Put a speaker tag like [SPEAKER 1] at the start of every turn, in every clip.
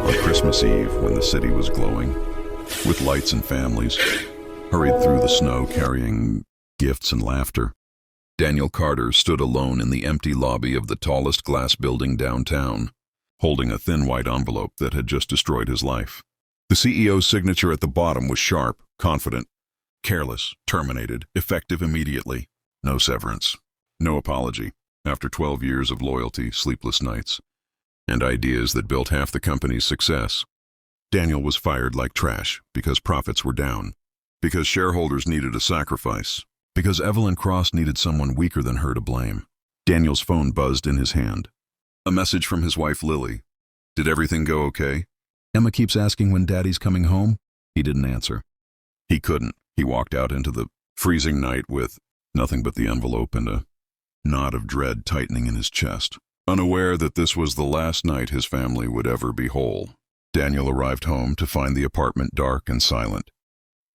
[SPEAKER 1] On Christmas Eve, when the city was glowing, with lights and families, hurried through the snow carrying gifts and laughter, Daniel Carter stood alone in the empty lobby of the tallest glass building downtown, holding a thin white envelope that had just destroyed his life. The CEO's signature at the bottom was sharp, confident, careless, terminated, effective immediately. No severance, no apology. After 12 years of loyalty, sleepless nights, and ideas that built half the company's success, Daniel was fired like trash because profits were down, because shareholders needed a sacrifice, because Evelyn Cross needed someone weaker than her to blame. Daniel's phone buzzed in his hand. A message from his wife Lily. Did everything go okay? Emma keeps asking when Daddy's coming home. He didn't answer. He couldn't. He walked out into the freezing night with nothing but the envelope and a knot of dread tightening in his chest. Unaware that this was the last night his family would ever be whole, Daniel arrived home to find the apartment dark and silent,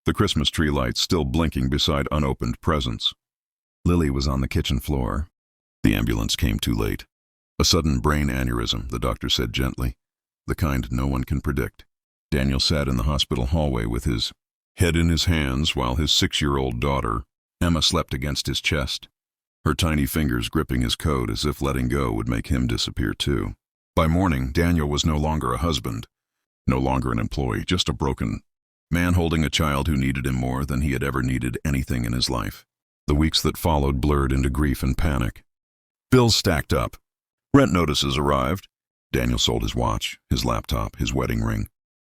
[SPEAKER 1] the Christmas tree lights still blinking beside unopened presents. Lily was on the kitchen floor. The ambulance came too late. A sudden brain aneurysm, the doctor said gently, the kind no one can predict. Daniel sat in the hospital hallway with his head in his hands while his 6-year-old daughter, Emma, slept against his chest, her tiny fingers gripping his coat as if letting go would make him disappear too. By morning, Daniel was no longer a husband, no longer an employee, just a broken man holding a child who needed him more than he had ever needed anything in his life. The weeks that followed blurred into grief and panic. Bills stacked up. Rent notices arrived. Daniel sold his watch, his laptop, his wedding ring.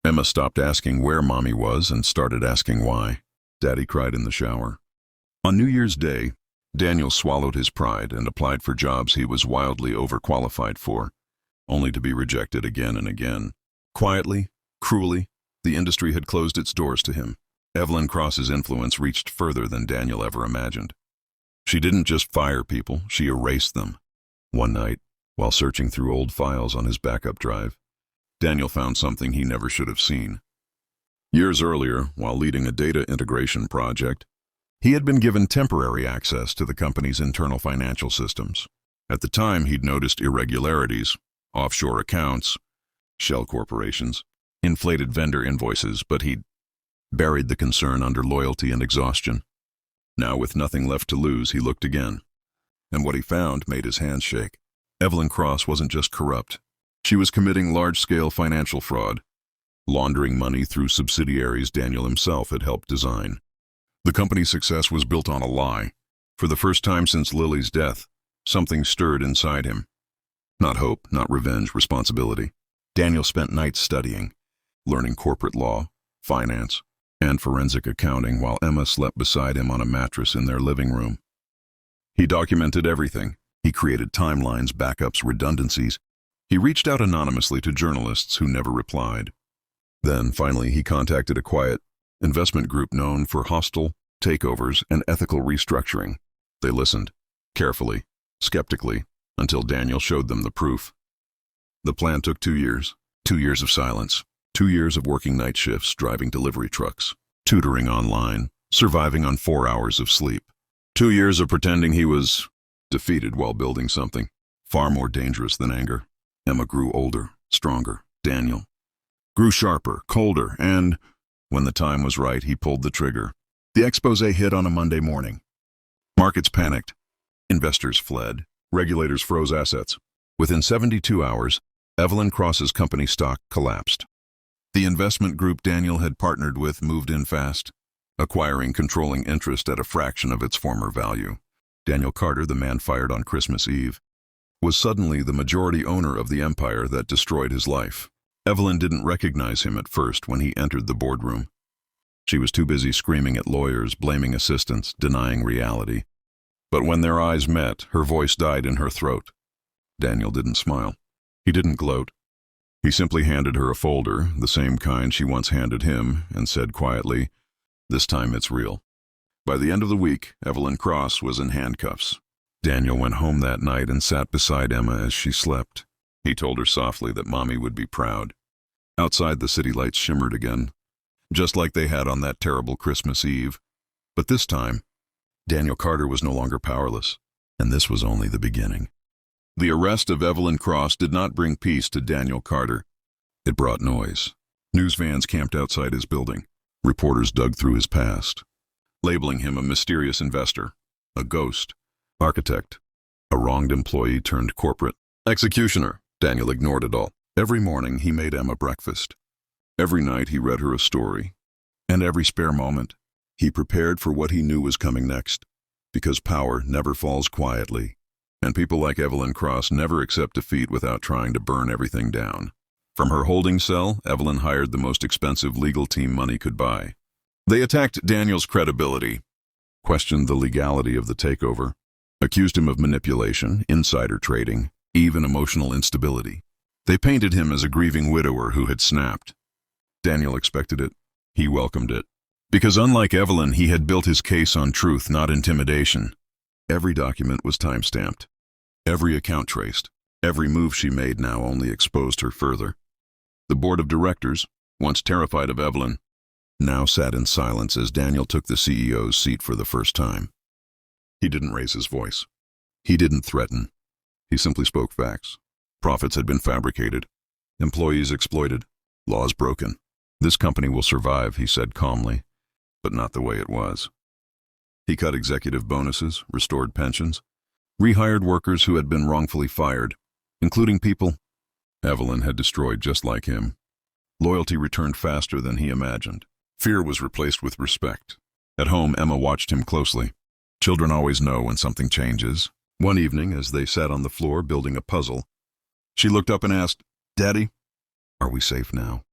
[SPEAKER 1] Emma stopped asking where Mommy was and started asking why. Daddy cried in the shower. On New Year's Day, Daniel swallowed his pride and applied for jobs he was wildly overqualified for, only to be rejected again and again. Quietly, cruelly, the industry had closed its doors to him. Evelyn Cross's influence reached further than Daniel ever imagined. She didn't just fire people, she erased them. One night, while searching through old files on his backup drive, Daniel found something he never should have seen. Years earlier, while leading a data integration project, he had been given temporary access to the company's internal financial systems. At the time, he'd noticed irregularities, offshore accounts, shell corporations, inflated vendor invoices, but he'd buried the concern under loyalty and exhaustion. Now, with nothing left to lose, he looked again. And what he found made his hands shake. Evelyn Cross wasn't just corrupt. She was committing large-scale financial fraud, laundering money through subsidiaries Daniel himself had helped design. The company's success was built on a lie. For the first time since Lily's death, something stirred inside him. Not hope, not revenge, responsibility. Daniel spent nights studying, learning corporate law, finance, and forensic accounting while Emma slept beside him on a mattress in their living room. He documented everything. He created timelines, backups, redundancies. He reached out anonymously to journalists who never replied. Then, finally, he contacted a quiet investment group known for hostile takeovers and ethical restructuring. They listened, carefully, skeptically, until Daniel showed them the proof. The plan took 2 years. 2 years of silence. 2 years of working night shifts, driving delivery trucks, tutoring online, surviving on 4 hours of sleep. 2 years of pretending he was defeated while building something far more dangerous than anger. Emma grew older, stronger. Daniel grew sharper, colder, and when the time was right, he pulled the trigger. The expose hit on a Monday morning. Markets panicked. Investors fled. Regulators froze assets. Within 72 hours, Evelyn Cross's company stock collapsed. The investment group Daniel had partnered with moved in fast, acquiring controlling interest at a fraction of its former value. Daniel Carter, the man fired on Christmas Eve, was suddenly the majority owner of the empire that destroyed his life. Evelyn didn't recognize him at first when he entered the boardroom. She was too busy screaming at lawyers, blaming assistants, denying reality. But when their eyes met, her voice died in her throat. Daniel didn't smile. He didn't gloat. He simply handed her a folder, the same kind she once handed him, and said quietly, "This time it's real." By the end of the week, Evelyn Cross was in handcuffs. Daniel went home that night and sat beside Emma as she slept. He told her softly that Mommy would be proud. Outside, the city lights shimmered again, just like they had on that terrible Christmas Eve. But this time, Daniel Carter was no longer powerless, and this was only the beginning. The arrest of Evelyn Cross did not bring peace to Daniel Carter. It brought noise. News vans camped outside his building. Reporters dug through his past, labeling him a mysterious investor, a ghost, architect, a wronged employee turned corporate executioner. Daniel ignored it all. Every morning he made Emma breakfast. Every night he read her a story. And every spare moment, he prepared for what he knew was coming next. Because power never falls quietly. And people like Evelyn Cross never accept defeat without trying to burn everything down. From her holding cell, Evelyn hired the most expensive legal team money could buy. They attacked Daniel's credibility, questioned the legality of the takeover, accused him of manipulation, insider trading, even emotional instability. They painted him as a grieving widower who had snapped. Daniel expected it. He welcomed it. Because unlike Evelyn, he had built his case on truth, not intimidation. Every document was time-stamped. Every account traced. Every move she made now only exposed her further. The board of directors, once terrified of Evelyn, now sat in silence as Daniel took the CEO's seat for the first time. He didn't raise his voice. He didn't threaten. He simply spoke facts. Profits had been fabricated. Employees exploited. Laws broken. This company will survive, he said calmly, but not the way it was. He cut executive bonuses, restored pensions, rehired workers who had been wrongfully fired, including people Evelyn had destroyed just like him. Loyalty returned faster than he imagined. Fear was replaced with respect. At home, Emma watched him closely. Children always know when something changes. One evening, as they sat on the floor building a puzzle, she looked up and asked, "Daddy, are we safe now?"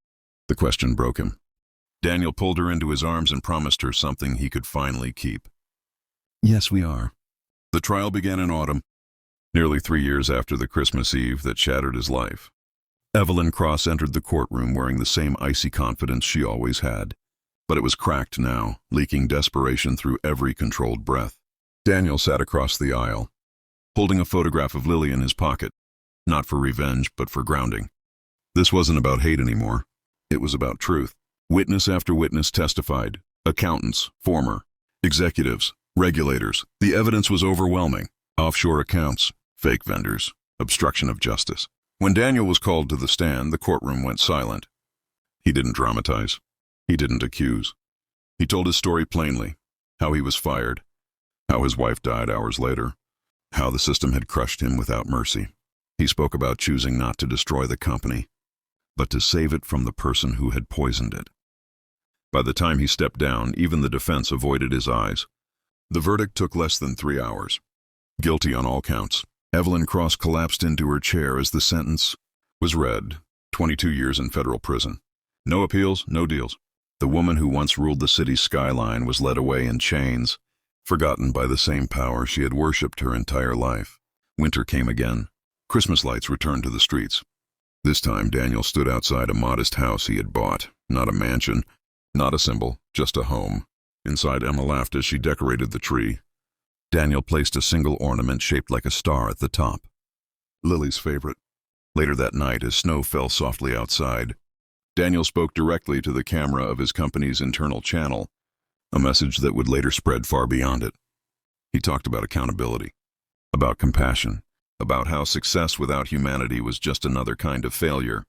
[SPEAKER 1] The question broke him. Daniel pulled her into his arms and promised her something he could finally keep. "Yes, we are." The trial began in autumn, nearly 3 years after the Christmas Eve that shattered his life. Evelyn Cross entered the courtroom wearing the same icy confidence she always had. But it was cracked now, leaking desperation through every controlled breath. Daniel sat across the aisle, holding a photograph of Lily in his pocket, not for revenge, but for grounding. This wasn't about hate anymore. It was about truth. Witness after witness testified. Accountants, former, executives, regulators. The evidence was overwhelming. Offshore accounts, fake vendors, obstruction of justice. When Daniel was called to the stand, the courtroom went silent. He didn't dramatize. He didn't accuse. He told his story plainly. How he was fired. How his wife died hours later. How the system had crushed him without mercy. He spoke about choosing not to destroy the company, but to save it from the person who had poisoned it. By the time he stepped down, even the defense avoided his eyes. The verdict took less than 3 hours. Guilty on all counts. Evelyn Cross collapsed into her chair as the sentence was read. 22 years in federal prison. No appeals, no deals. The woman who once ruled the city's skyline was led away in chains, forgotten by the same power she had worshipped her entire life. Winter came again. Christmas lights returned to the streets. This time, Daniel stood outside a modest house he had bought. Not a mansion, not a symbol, just a home. Inside, Emma laughed as she decorated the tree. Daniel placed a single ornament shaped like a star at the top. Lily's favorite. Later that night, as snow fell softly outside, Daniel spoke directly to the camera of his company's internal channel, a message that would later spread far beyond it. He talked about accountability, about compassion, about how success without humanity was just another kind of failure.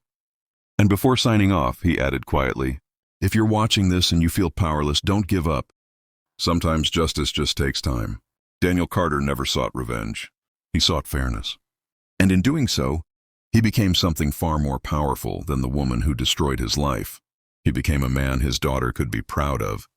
[SPEAKER 1] And before signing off, he added quietly, "If you're watching this and you feel powerless, don't give up. Sometimes justice just takes time." Daniel Carter never sought revenge. He sought fairness. And in doing so, he became something far more powerful than the woman who destroyed his life. He became a man his daughter could be proud of,